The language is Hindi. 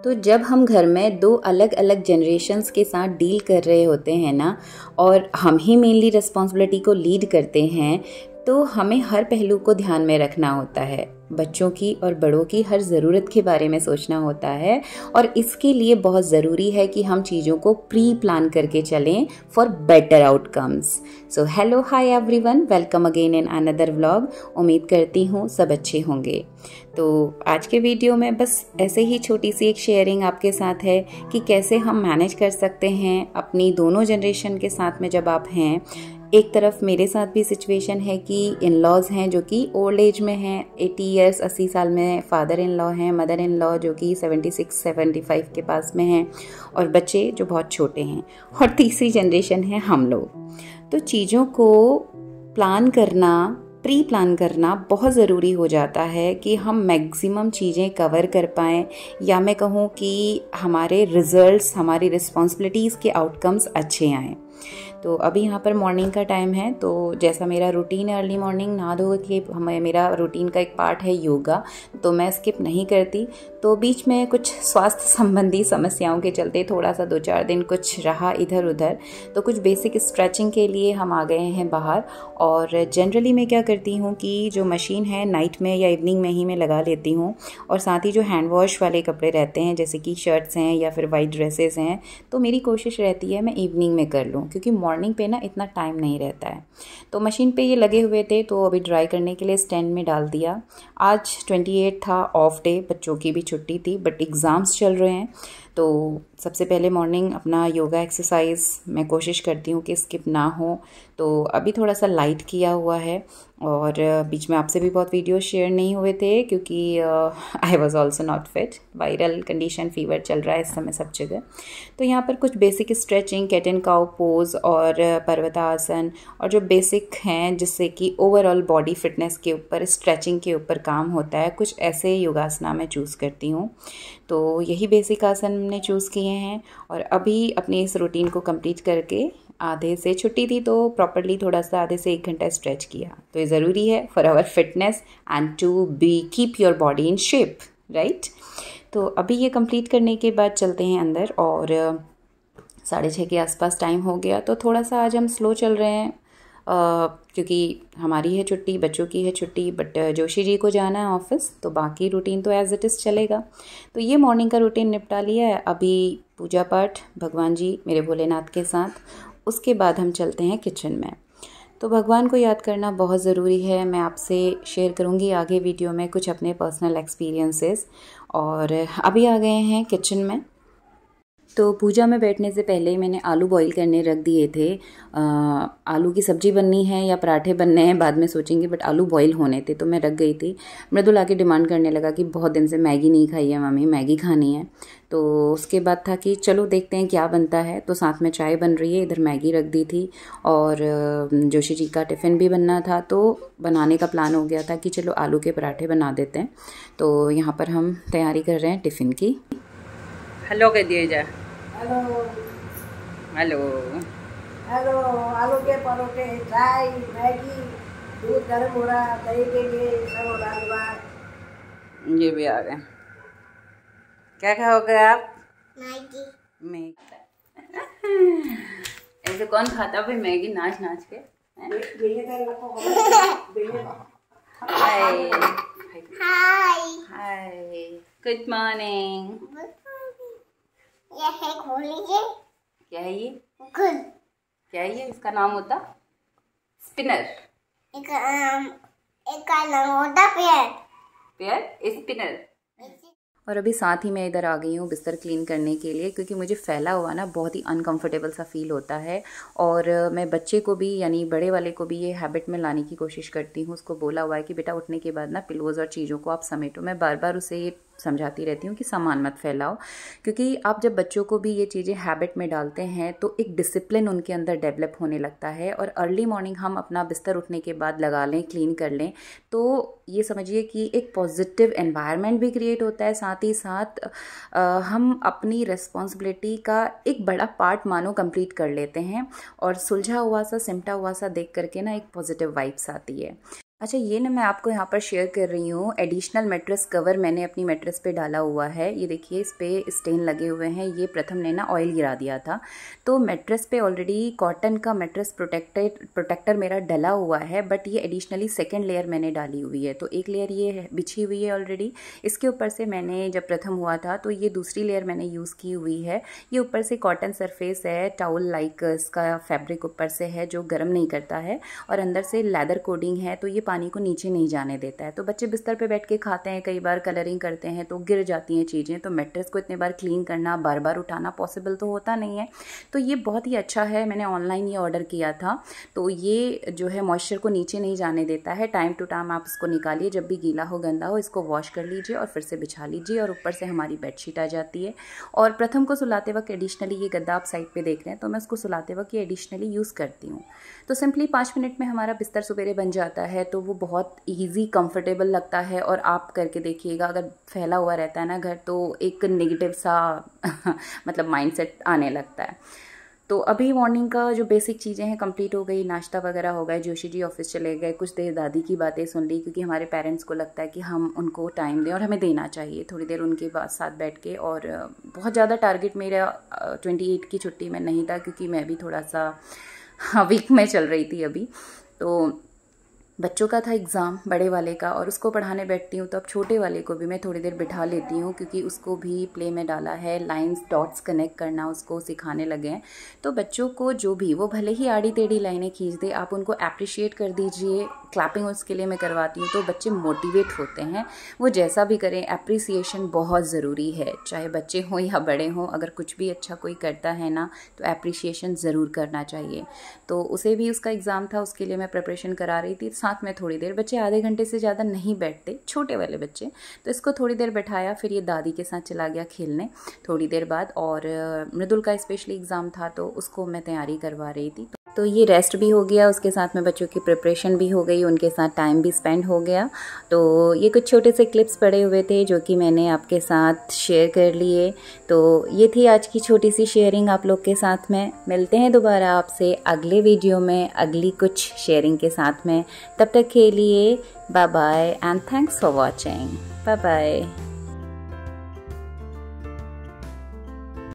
तो जब हम घर में दो अलग अलग जनरेशन्स के साथ डील कर रहे होते हैं ना, और हम ही मेनली रिस्पॉन्सिबिलिटी को लीड करते हैं, तो हमें हर पहलू को ध्यान में रखना होता है। बच्चों की और बड़ों की हर ज़रूरत के बारे में सोचना होता है, और इसके लिए बहुत ज़रूरी है कि हम चीज़ों को प्री प्लान करके चलें for better outcomes. So hello hi everyone, welcome again in another vlog. उम्मीद करती हूँ सब अच्छे होंगे। तो आज के वीडियो में बस ऐसे ही छोटी सी एक शेयरिंग आपके साथ है कि कैसे हम मैनेज कर सकते हैं अपनी दोनों जनरेशन के साथ में जब आप हैं। एक तरफ मेरे साथ भी सिचुएशन है कि इन लॉज हैं जो कि ओल्ड एज में हैं, 80 ईयर्स 80 साल में फादर इन लॉ हैं, मदर इन लॉ जो कि 76-75 के पास में हैं, और बच्चे जो बहुत छोटे हैं, और तीसरी जनरेशन है हम लोग। तो चीज़ों को प्लान करना, प्री प्लान करना बहुत ज़रूरी हो जाता है कि हम मैक्सिमम चीज़ें कवर कर पाएँ, या मैं कहूँ कि हमारे रिजल्ट्स, हमारी रिस्पॉन्सिबिलिटीज़ के आउटकम्स अच्छे आएँ। तो अभी यहाँ पर मॉर्निंग का टाइम है, तो जैसा मेरा रूटीन है अर्ली मॉर्निंग नहा धो के, मेरा रूटीन का एक पार्ट है योगा, तो मैं स्किप नहीं करती। तो बीच में कुछ स्वास्थ्य संबंधी समस्याओं के चलते थोड़ा सा 2-4 दिन कुछ रहा इधर उधर, तो कुछ बेसिक स्ट्रेचिंग के लिए हम आ गए हैं बाहर। और जनरली मैं क्या करती हूँ कि जो मशीन है नाइट में या इवनिंग में ही मैं लगा लेती हूँ, और साथ ही जो हैंड वॉश वाले कपड़े रहते हैं जैसे कि शर्ट्स हैं या फिर वाइट ड्रेसेस हैं, तो मेरी कोशिश रहती है मैं इवनिंग में कर लूँ, क्योंकि मॉर्निंग पे ना इतना टाइम नहीं रहता है। तो मशीन पे ये लगे हुए थे, तो अभी ड्राई करने के लिए स्टैंड में डाल दिया। आज 28 था, ऑफ डे, बच्चों की भी छुट्टी थी, बट एग्ज़ाम्स चल रहे हैं। तो सबसे पहले मॉर्निंग अपना योगा एक्सरसाइज मैं कोशिश करती हूँ कि स्किप ना हो। तो अभी थोड़ा सा लाइट किया हुआ है, और बीच में आपसे भी बहुत वीडियो शेयर नहीं हुए थे क्योंकि I was also not fit. Viral condition, fever चल रहा है इस समय सब जगह। तो यहाँ पर कुछ basic stretching, cat and cow pose और पर्वतासन, और जो बेसिक हैं जिससे कि ओवरऑल बॉडी फिटनेस के ऊपर, स्ट्रेचिंग के ऊपर काम होता है, कुछ ऐसे योगासना मैं चूज़ करती हूँ। तो यही बेसिक आसन हमने चूज़ किए हैं, और अभी अपनी इस रूटीन को कंप्लीट करके, आधे से छुट्टी थी तो प्रॉपरली थोड़ा सा आधे से 1 घंटा स्ट्रेच किया। तो ये ज़रूरी है for our fitness and to be keep your body in shape, right. तो अभी ये कंप्लीट करने के बाद चलते हैं अंदर, और 6:30 के आसपास टाइम हो गया। तो थोड़ा सा आज हम स्लो चल रहे हैं क्योंकि हमारी है छुट्टी, बच्चों की है छुट्टी, बट जोशी जी को जाना है ऑफिस, तो बाकी रूटीन तो एज़ इट इज़ चलेगा। तो ये मॉर्निंग का रूटीन निपटा लिया है। अभी पूजा पाठ भगवान जी मेरे भोलेनाथ के साथ, उसके बाद हम चलते हैं किचन में। तो भगवान को याद करना बहुत ज़रूरी है। मैं आपसे शेयर करूँगी आगे वीडियो में कुछ अपने पर्सनल एक्सपीरियंसेस। और अभी आ गए हैं किचन में। तो पूजा में बैठने से पहले ही मैंने आलू बॉईल करने रख दिए थे। आलू की सब्ज़ी बननी है या पराठे बनने हैं बाद में सोचेंगे, बट आलू बॉईल होने थे तो मैं रख गई थी। मृदुल आके डिमांड करने लगा कि बहुत दिन से मैगी नहीं खाई है मम्मी, मैगी खानी है। तो उसके बाद था कि चलो देखते हैं क्या बनता है। तो साथ में चाय बन रही है, इधर मैगी रख दी थी, और जोशी जी का टिफ़िन भी बनना था, तो बनाने का प्लान हो गया था कि चलो आलू के पराठे बना देते हैं। तो यहाँ पर हम तैयारी कर रहे हैं टिफ़िन की। हेलो कह दिए जाए। Hello hello hello. आलू के परोठे, चाय, मैगी, दूध गर्म हो रहा, दही के लिए सब हो रहा। ये भी आ गए। क्या खाओगे आप? मैगी। मैगी। ऐसे कौन खाता भाई मैगी नाच नाच के? हाय हाय, गुड मॉर्निंग। ये है, खोल लीजिए। क्या है ये? खुद क्या है ये? इसका नाम होता स्पिनर। एक का नाम होता पेयर। Pair spinner. और अभी साथ ही मैं इधर आ गई हूँ बिस्तर क्लीन करने के लिए, क्योंकि मुझे फैला हुआ ना बहुत ही अनकंफर्टेबल सा फील होता है। और मैं बच्चे को भी, यानी बड़े वाले को भी ये हैबिट में लाने की कोशिश करती हूँ। उसको बोला हुआ है कि बेटा उठने के बाद ना पिलोज़ और चीज़ों को आप समेटो। मैं बार बार उसे ये समझाती रहती हूँ कि सामान मत फैलाओ, क्योंकि आप जब बच्चों को भी ये चीज़ें हैबिट में डालते हैं तो एक डिसिप्लिन उनके अंदर डेवलप होने लगता है। और अर्ली मॉर्निंग हम अपना बिस्तर उठने के बाद लगा लें, क्लीन कर लें, तो ये समझिए कि एक पॉजिटिव एनवायरनमेंट भी क्रिएट होता है। साथ ही साथ हम अपनी रिस्पॉन्सिबिलिटी का एक बड़ा पार्ट मानो कंप्लीट कर लेते हैं, और सुलझा हुआ सा, सिमटा हुआ सा देख करके ना एक पॉजिटिव वाइब्स आती है। अच्छा, ये ना मैं आपको यहाँ पर शेयर कर रही हूँ एडिशनल मैट्रेस कवर मैंने अपनी मैट्रेस पे डाला हुआ है। ये देखिए इस पे स्टेन लगे हुए हैं। ये प्रथम ने ना ऑयल गिरा दिया था, तो मैट्रेस पे ऑलरेडी कॉटन का मैट्रेस प्रोटेक्टर मेरा डला हुआ है, बट ये एडिशनली सेकेंड लेयर मैंने डाली हुई है। तो एक लेयर ये बिछी हुई है ऑलरेडी, इसके ऊपर से मैंने जब प्रथम हुआ था तो ये दूसरी लेयर मैंने यूज़ की हुई है। ये ऊपर से कॉटन सरफेस है, टाउल लाइक इसका फैब्रिक ऊपर से है जो गर्म नहीं करता है, और अंदर से लेदर कोडिंग है, तो ये पानी को नीचे नहीं जाने देता है। तो बच्चे बिस्तर पे बैठ के खाते हैं, कई बार कलरिंग करते हैं तो गिर जाती हैं चीज़ें, तो मैट्रेस को इतने बार क्लीन करना, बार बार उठाना पॉसिबल तो होता नहीं है। तो ये बहुत ही अच्छा है, मैंने ऑनलाइन ये ऑर्डर किया था। तो ये जो है मॉइस्चर को नीचे नहीं जाने देता है। टाइम टू टाइम आप इसको निकालिए, जब भी गीला हो गंदा हो इसको वॉश कर लीजिए और फिर से बिछा लीजिए, और ऊपर से हमारी बेडशीट आ जाती है। और प्रथम को सुलाते वक्त एडिशनली ये गद्दा आप साइड पे देख रहे हैं, तो मैं उसको सुलाते वक्त ये एडिशनली यूज़ करती हूँ। तो सिंपली 5 मिनट में हमारा बिस्तर सवेरे बन जाता है, तो वो बहुत ईजी कंफर्टेबल लगता है। और आप करके देखिएगा, अगर फैला हुआ रहता है ना घर, तो एक नेगेटिव सा मतलब माइंडसेट आने लगता है। तो अभी मॉर्निंग का जो बेसिक चीज़ें हैं कंप्लीट हो गई, नाश्ता वगैरह हो गया, जोशी जी ऑफिस चले गए, कुछ देर दादी की बातें सुन ली, क्योंकि हमारे पेरेंट्स को लगता है कि हम उनको टाइम दें और हमें देना चाहिए। थोड़ी देर उनके साथ बैठ के, और बहुत ज़्यादा टारगेट मेरा 28 की छुट्टी में नहीं था, क्योंकि मैं भी थोड़ा सा वीक में चल रही थी अभी। तो बच्चों का था एग्ज़ाम बड़े वाले का, और उसको पढ़ाने बैठती हूँ, तो अब छोटे वाले को भी मैं थोड़ी देर बिठा लेती हूँ, क्योंकि उसको भी प्ले में डाला है, लाइंस डॉट्स कनेक्ट करना उसको सिखाने लगे हैं। तो बच्चों को जो भी, वो भले ही आड़ी टेढ़ी लाइनें खींच दे, आप उनको अप्रिशिएट कर दीजिए। क्लैपिंग उसके लिए मैं करवाती हूँ, तो बच्चे मोटिवेट होते हैं। वो जैसा भी करें, अप्रिसिएशन बहुत ज़रूरी है, चाहे बच्चे हों या बड़े हों। अगर कुछ भी अच्छा कोई करता है ना, तो अप्रिसिएशन ज़रूर करना चाहिए। तो उसे भी उसका एग्ज़ाम था, उसके लिए मैं प्रिपरेशन करा रही थी, साथ में थोड़ी देर। बच्चे आधे घंटे से ज़्यादा नहीं बैठते, छोटे वाले बच्चे, तो इसको थोड़ी देर बैठाया, फिर ये दादी के साथ चला गया खेलने थोड़ी देर बाद। और मृदुल का स्पेशली एग्ज़ाम था, तो उसको मैं तैयारी करवा रही थी। तो ये रेस्ट भी हो गया, उसके साथ में बच्चों की प्रिपरेशन भी हो गई, उनके साथ टाइम भी स्पेंड हो गया। तो ये कुछ छोटे से क्लिप्स पड़े हुए थे जो कि मैंने आपके साथ शेयर कर लिए। तो ये थी आज की छोटी सी शेयरिंग आप लोग के साथ में। मिलते हैं दोबारा आपसे अगले वीडियो में अगली कुछ शेयरिंग के साथ में। तब तक के लिए bye bye and thanks for watching. Bye bye.